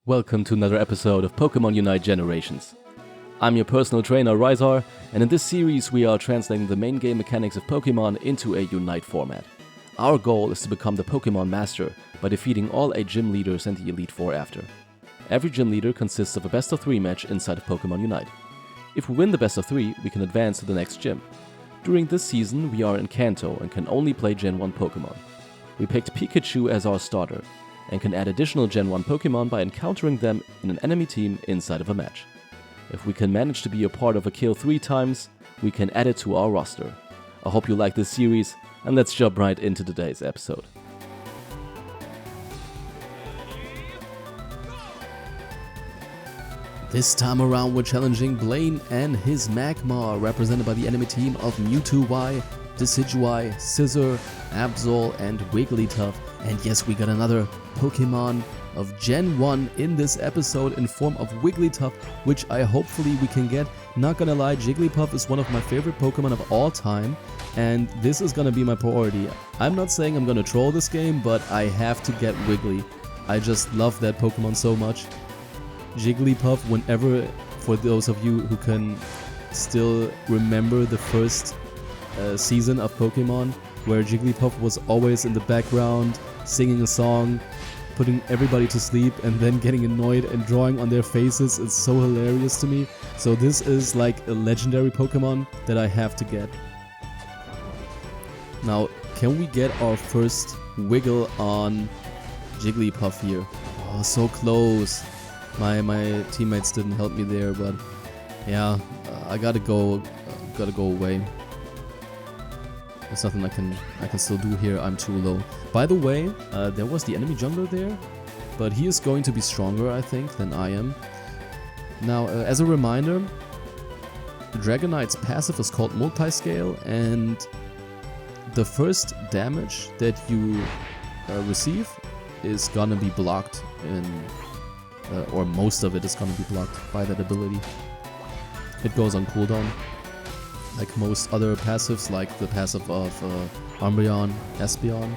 Welcome to another episode of Pokémon Unite Generations. I'm your personal trainer, Rysar, and in this series we are translating the main game mechanics of Pokémon into a Unite format. Our goal is to become the Pokémon Master by defeating all 8 gym leaders and the Elite Four after. Every gym leader consists of a best of 3 match inside of Pokémon Unite. If we win the best of 3, we can advance to the next gym. During this season we are in Kanto and can only play Gen 1 Pokémon. We picked Pikachu as our starter, and can add additional Gen 1 Pokémon by encountering them in an enemy team inside of a match. If we can manage to be a part of a kill 3 times, we can add it to our roster. I hope you like this series, and let's jump right into today's episode. This time around we're challenging Blaine and his Magmar, represented by the enemy team of Mewtwo-Y, Decidueye, Scizor, Absol, and Wigglytuff. And yes, we got another Pokemon of Gen 1 in this episode in form of Wigglytuff, which hopefully we can get. Not gonna lie, Jigglypuff is one of my favorite Pokemon of all time, and this is gonna be my priority. I'm not saying I'm gonna troll this game, but I have to get Wiggly. I just love that Pokemon so much. Jigglypuff, whenever, for those of you who can still remember the first season of Pokemon, where Jigglypuff was always in the background, singing a song, putting everybody to sleep, and then getting annoyed and drawing on their faces. It's so hilarious to me. So this is like a legendary Pokemon that I have to get. Now, can we get our first Wiggle on Jigglypuff here? Oh, so close. My teammates didn't help me there, but yeah, I gotta go away. There's nothing I can still do here. I'm too low. By the way, there was the enemy jungler there, but he is going to be stronger, I think, than I am. Now, as a reminder, Dragonite's passive is called Multiscale, and the first damage that you receive is gonna be blocked or most of it is gonna be blocked by that ability. It goes on cooldown, like most other passives, like the passive of Umbreon, Espeon.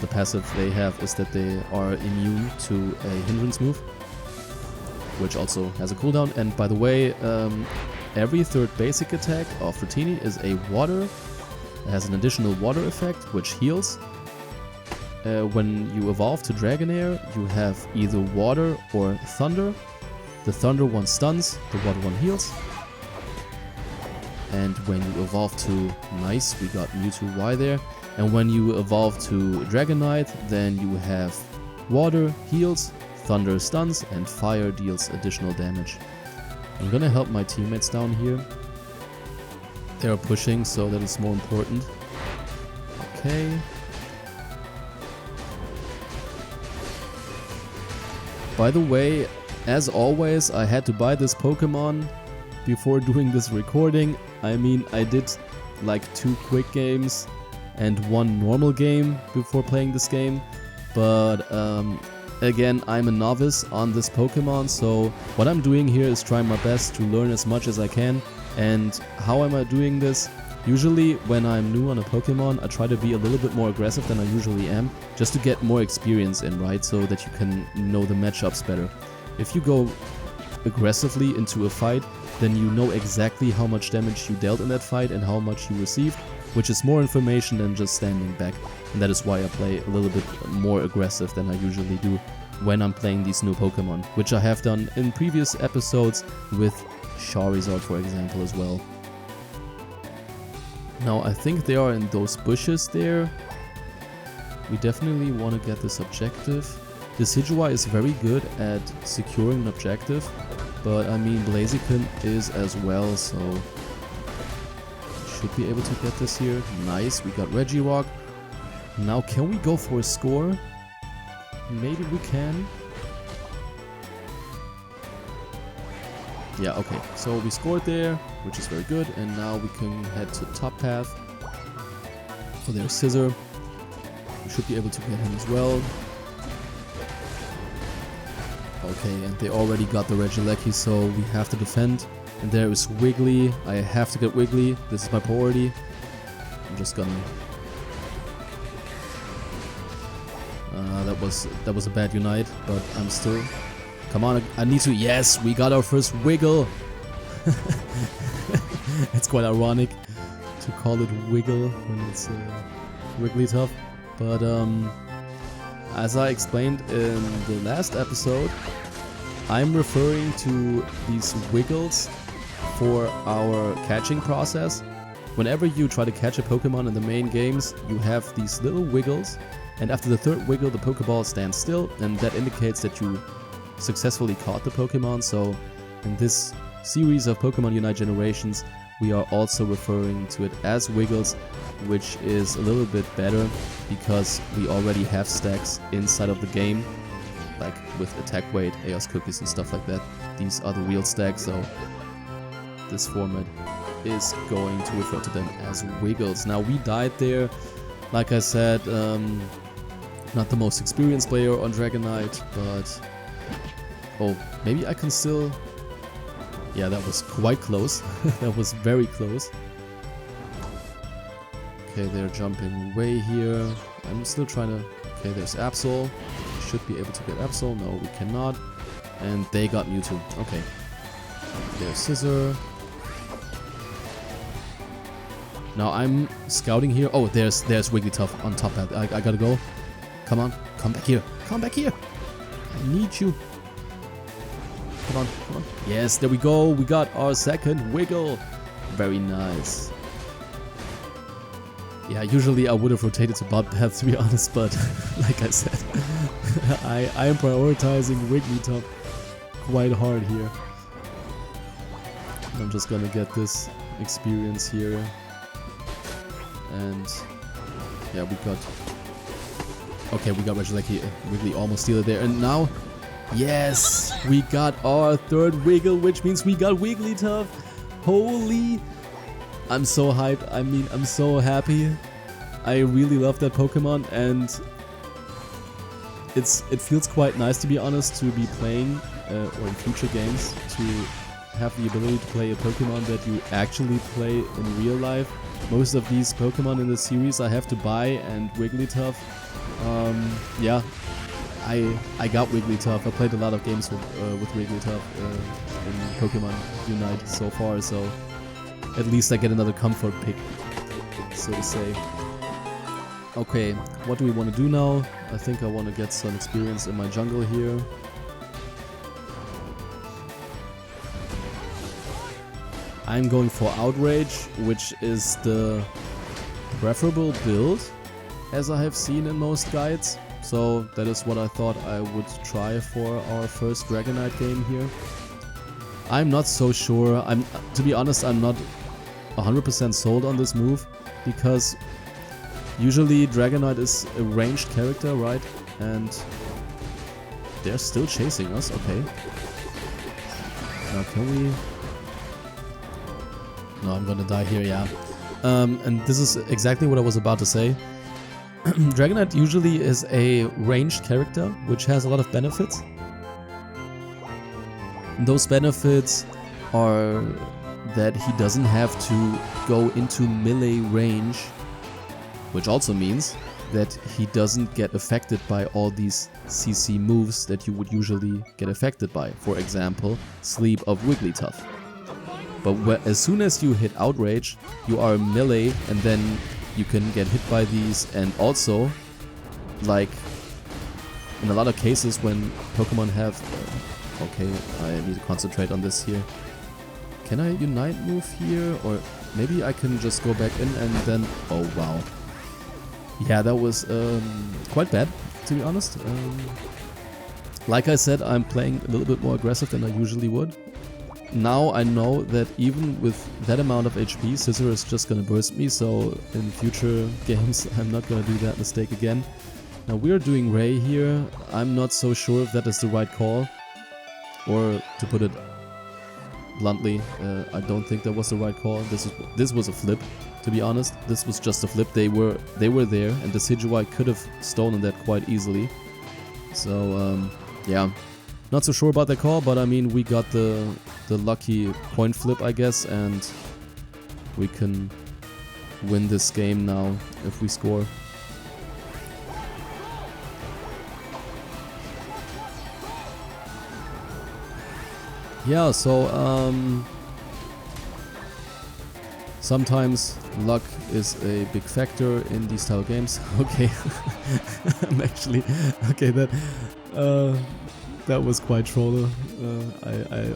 The passive they have is that they are immune to a hindrance move, which also has a cooldown. And by the way, every third basic attack of Fratini is a water. It has an additional water effect, which heals. When you evolve to Dragonair, you have either water or thunder. The thunder one stuns, the water one heals. And when you evolve to Nice, we got Mewtwo-Y there. And when you evolve to Dragonite, then you have water heals, thunder stuns, and fire deals additional damage. I'm gonna help my teammates down here. They are pushing, so that is more important. Okay. By the way, as always, I had to buy this Pokemon before doing this recording. I mean, I did like 2 quick games and 1 normal game before playing this game, but again, I'm a novice on this Pokemon, so what I'm doing here is trying my best to learn as much as I can. And how am I doing this? Usually when I'm new on a Pokemon, I try to be a little bit more aggressive than I usually am, just to get more experience in, right? So that you can know the matchups better. If you go aggressively into a fight, then you know exactly how much damage you dealt in that fight and how much you received, which is more information than just standing back. And that is why I play a little bit more aggressive than I usually do when I'm playing these new Pokemon, which I have done in previous episodes with Charizard, for example, as well. Now, I think they are in those bushes there. We definitely want to get this objective. Decidueye is very good at securing an objective, but I mean Blaziken is as well, so should be able to get this here. Nice, we got Regirock. Now, can we go for a score? Maybe we can. Yeah, okay, so we scored there, which is very good, and now we can head to the top path. Oh, there's Scizor. We should be able to get him as well. Okay, and they already got the Regieleki, so we have to defend. And there is Wiggly. I have to get Wiggly. This is my priority. I'm just gonna... that was a bad Unite, but I'm still Come on, I need to. Yes, we got our first Wiggle. It's quite ironic to call it Wiggle when it's Wigglytuff. But as I explained in the last episode, I'm referring to these Wiggles for our catching process. Whenever you try to catch a Pokemon in the main games, you have these little Wiggles, and after the third Wiggle, the Pokeball stands still, and that indicates that you successfully caught the Pokemon. So in this series of Pokémon Unite Generations, we are also referring to it as Wiggles, which is a little bit better because we already have stacks inside of the game, like with attack weight, Chaos Cookies and stuff like that. These are the real stacks, so this format is going to refer to them as Wiggles. Now, we died there, like I said, not the most experienced player on Dragonite, but oh, maybe I can still... Yeah, that was quite close. That was very close. Okay, they're jumping away here. I'm still trying to... Okay, there's Absol. Should be able to get Absol. No, we cannot. And they got Mewtwo. Okay. There's Scissor. Now I'm scouting here. Oh, there's Wigglytuff on top. I gotta go. Come on. Come back here. Come back here. I need you. Come on, come on. Yes, there we go. We got our second Wiggle. Very nice. Yeah, usually I would have rotated to Bloodbath, to be honest, but like I said, I am prioritizing Wigglytuff quite hard here. I'm just gonna get this experience here. And yeah, we got... Okay, we got Wiggly almost steal it there. And now... Yes, we got our third Wiggle, which means we got Wigglytuff. Holy, I'm so hyped. I mean, I'm so happy. I really love that Pokemon, and it feels quite nice, to be honest, to be playing or in future games to have the ability to play a Pokemon that you actually play in real life. Most of these Pokemon in the series I have to buy, and Wigglytuff, yeah. I got Wigglytuff. I played a lot of games with Wigglytuff in Pokémon Unite so far, so at least I get another comfort pick, so to say. Okay, what do we want to do now? I think I want to get some experience in my jungle here. I'm going for Outrage, which is the preferable build, as I have seen in most guides. So that is what I thought I would try for our first Dragonite game here. I'm not so sure. To be honest, I'm not 100% sold on this move, because usually Dragonite is a ranged character, right? And they're still chasing us. Okay. Now can we... No, I'm gonna die here, yeah. And this is exactly what I was about to say. Dragonite usually is a ranged character, which has a lot of benefits. And those benefits are that he doesn't have to go into melee range, which also means that he doesn't get affected by all these CC moves that you would usually get affected by. For example, Sleep of Wigglytuff. But as soon as you hit Outrage, you are melee, and then you can get hit by these. And also, like in a lot of cases when Pokemon have... okay, I need to concentrate on this here. Can I Unite move here? Or maybe I can just go back in and then... Oh, wow. Yeah, that was quite bad, to be honest. Like I said, I'm playing a little bit more aggressive than I usually would. Now I know that even with that amount of HP, Scissor is just gonna burst me, so in future games I'm not gonna do that mistake again. Now we are doing Ray here. I'm not so sure if that is the right call. Or to put it bluntly, I don't think that was the right call. This was a flip, to be honest. This was just a flip. They were there, and the Decidueye could have stolen that quite easily. So yeah. Not so sure about that call, but I mean, we got the lucky point flip, I guess, and we can win this game now if we score. yeah, so sometimes luck is a big factor in these style games. Okay, I'm actually okay. That was quite troller.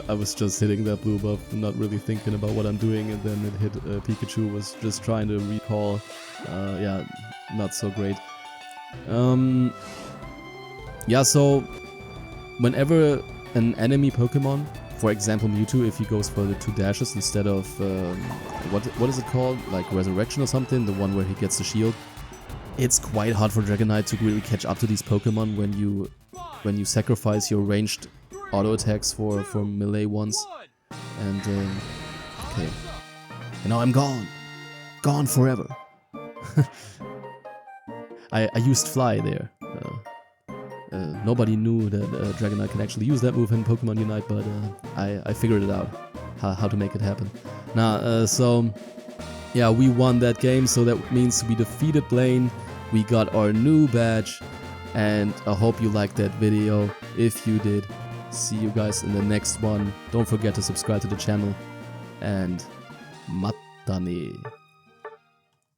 I was just hitting that blue buff, not really thinking about what I'm doing, and then it hit Pikachu. Was just trying to recall. Yeah, not so great. Yeah, so whenever an enemy Pokemon, for example Mewtwo, if he goes for the 2 dashes instead of what is it called, like Resurrection or something, the one where he gets the shield, it's quite hard for Dragonite to really catch up to these Pokemon when you sacrifice your ranged auto attacks for melee ones. And okay, and now I'm gone forever. I used Fly there. Nobody knew that Dragonite can actually use that move in Pokemon Unite, but I figured it out, how to make it happen. So yeah, we won that game, so that means we defeated Blaine, we got our new badge, and I hope you liked that video. If you did, see you guys in the next one. Don't forget to subscribe to the channel, and matane.